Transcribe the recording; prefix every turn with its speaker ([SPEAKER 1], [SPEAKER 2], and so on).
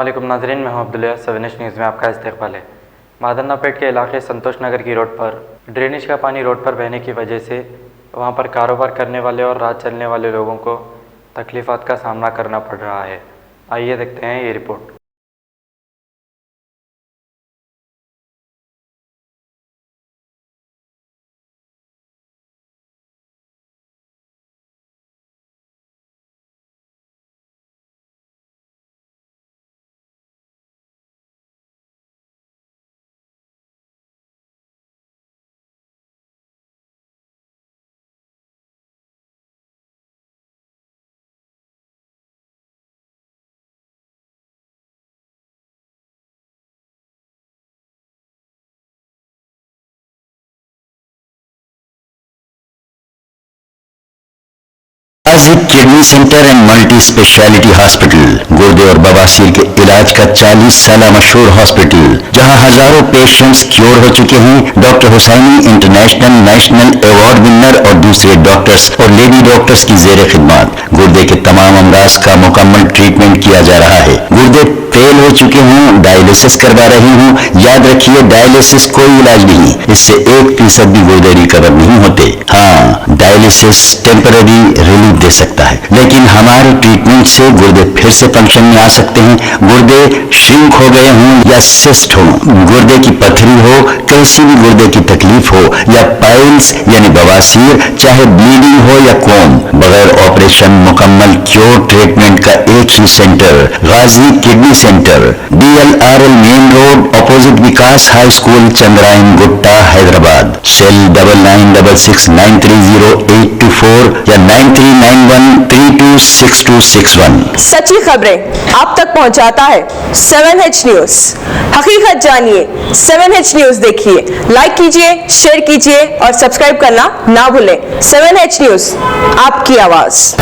[SPEAKER 1] अस्सलामुअलैकुम नाज़रीन, मैं हूं अब्दुल्ला। 7 न्यूज़ में आपका इस्तकबाल है। मादन्नापेट के इलाके संतोष नगर की रोड पर ड्रेनेज का पानी रोड पर बहने की वजह से वहां पर कारोबार करने वाले और राह चलने वाले लोगों को तकलीफ़ात का सामना करना पड़ रहा है। आइए देखते हैं ये report.
[SPEAKER 2] Kidney centre and multi speciality hospital, गुर्दे और बवासीर के इलाज का 40 साल मशहूर हॉस्पिटल, जहां हजारों पेशेंट्स क्योर हो चुके हैं। Doctor Husaini international national award winner और दूसरे डॉक्टर्स और लेडी डॉक्टर्स की जेर खिदमत गुर्दे के तमाम अमराज का मुकम्मल ट्रीटमेंट किया जा रहा है। गुर्दे फेल हो चुके हों, डायलिसिस करवा रही हूँ, याद रखिए डायलिसिस कोई इलाज नहीं, इससे 1% भी गुर्दे रिकवर नहीं होते। हाँ, डायलिसिस टेम्पररी रिलीफ दे सकता है, लेकिन हमारे ट्रीटमेंट से गुर्दे फिर से फंक्शन में आ सकते हैं। गुर्दे श्रिंक हो गए हों या सिस्ट हो, गुर्दे की पथरी हो, कैसी भी गुर्दे की तकलीफ हो या पाइल्स यानी बवासीर, चाहे ब्लीडिंग हो या कोम, बगैर ऑपरेशन मुकम्मल क्योर ट्रीटमेंट का एक ही centre, Ghazi kidney centre, DLRL main road opposite Vikas high school, Chandrayan Gutta, Hyderabad. Cell 9966930824 या 9391326261।
[SPEAKER 3] सच्ची खबरें आप तक पहुंचाता है 7H न्यूज। हकीकत जानिए, 7H न्यूज देखिए, लाइक कीजिए, शेयर कीजिए और सब्सक्राइब करना ना भूलें। 7H न्यूज, आपकी आवाज।